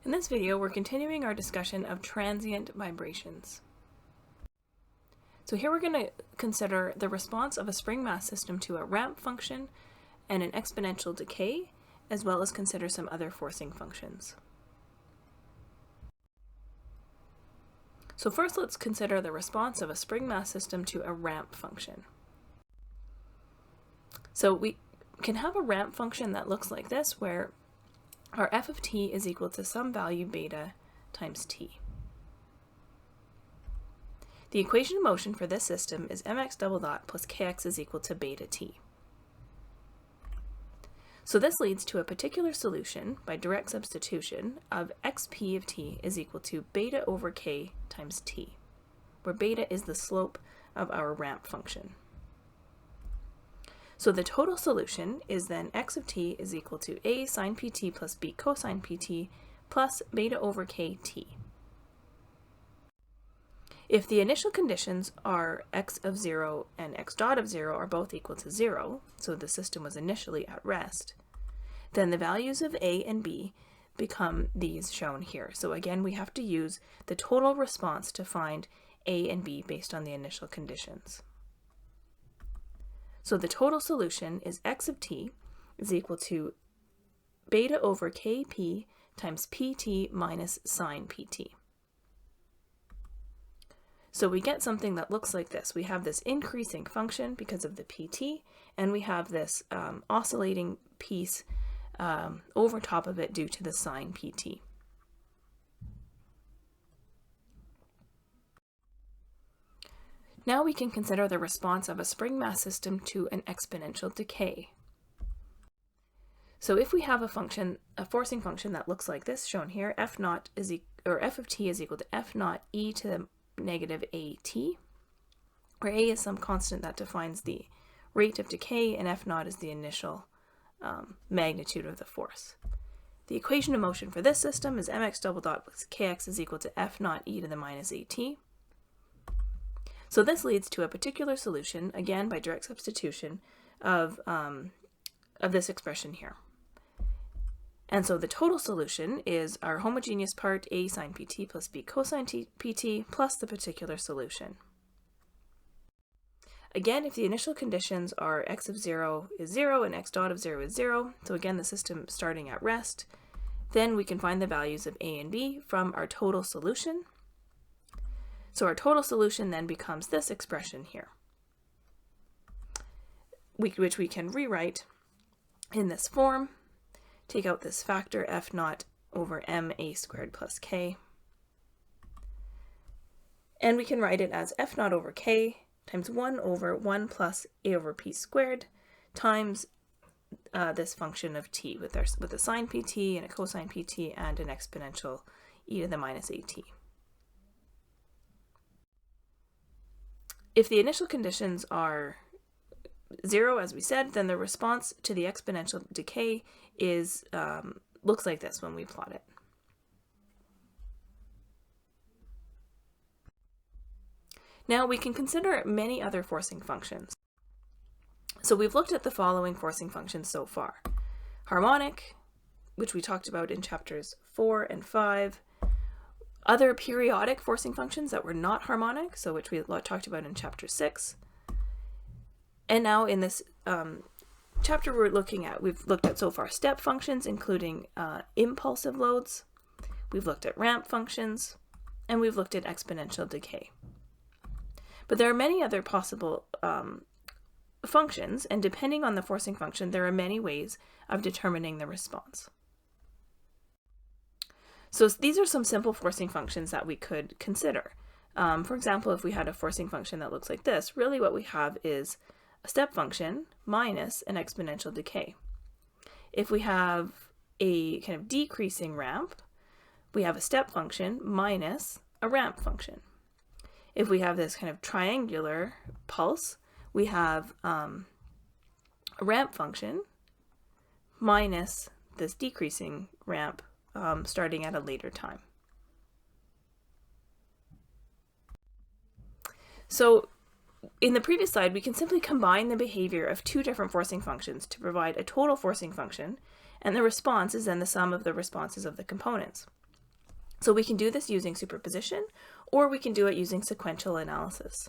In this video, we're continuing our discussion of transient vibrations. So here we're going to consider the response of a spring mass system to a ramp function and an exponential decay, as well as consider some other forcing functions. So first, let's consider the response of a spring mass system to a ramp function. So we can have a ramp function that looks like this, where our f of t is equal to some value beta times t. The equation of motion for this system is mx double dot plus kx is equal to beta t. So this leads to a particular solution by direct substitution of xp of t is equal to beta over k times t, where beta is the slope of our ramp function. So the total solution is then x of t is equal to a sine pt plus b cosine pt plus beta over kt. If the initial conditions are x of 0 and x dot of 0 are both equal to 0, so the system was initially at rest, then the values of a and b become these shown here. So again, we have to use the total response to find a and b based on the initial conditions. So the total solution is x of t is equal to beta over kp times pt minus sine pt. So we get something that looks like this. We have this increasing function because of the pt, and we have this oscillating piece over top of it due to the sine pt. Now we can consider the response of a spring mass system to an exponential decay. So if we have a forcing function that looks like this, shown here, f of t is equal to f naught e to the negative at, where a is some constant that defines the rate of decay, and f naught is the initial magnitude of the force. The equation of motion for this system is mx double dot plus kx is equal to f naught e to the minus at. So this leads to a particular solution, again by direct substitution, of this expression here. And so the total solution is our homogeneous part a sine pt plus b cosine pt plus the particular solution. Again, if the initial conditions are x of 0 is 0 and x dot of 0 is 0, so again the system starting at rest, then we can find the values of a and b from our total solution. So our total solution then becomes this expression here, which we can rewrite in this form. Take out this factor f naught over m a squared plus k. And we can write it as f naught over k times 1 over 1 plus a over p squared times this function of t with a sine pt and a cosine pt and an exponential e to the minus at. If the initial conditions are 0, as we said, then the response to the exponential decay is looks like this when we plot it. Now we can consider many other forcing functions. So we've looked at the following forcing functions so far. Harmonic, which we talked about in chapters 4 and 5. Other periodic forcing functions that were not harmonic, so which we talked about in chapter 6. And now in this chapter we've looked at so far step functions, including impulsive loads. We've looked at ramp functions, and we've looked at exponential decay. But there are many other possible functions, and depending on the forcing function, there are many ways of determining the response. So these are some simple forcing functions that we could consider. For example, if we had a forcing function that looks like this, really what we have is a step function minus an exponential decay. If we have a kind of decreasing ramp, we have a step function minus a ramp function. If we have this kind of triangular pulse, we have a ramp function minus this decreasing ramp starting at a later time. So in the previous slide, we can simply combine the behavior of two different forcing functions to provide a total forcing function, and the response is then the sum of the responses of the components. So we can do this using superposition, or we can do it using sequential analysis.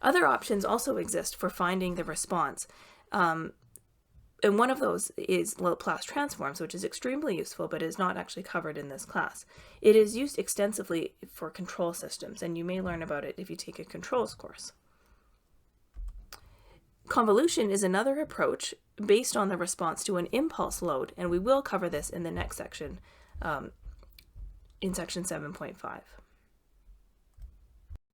Other options also exist for finding the response. And one of those is Laplace transforms, which is extremely useful, but is not actually covered in this class. It is used extensively for control systems, and you may learn about it if you take a controls course. Convolution is another approach based on the response to an impulse load, and we will cover this in the next section, in section 7.5.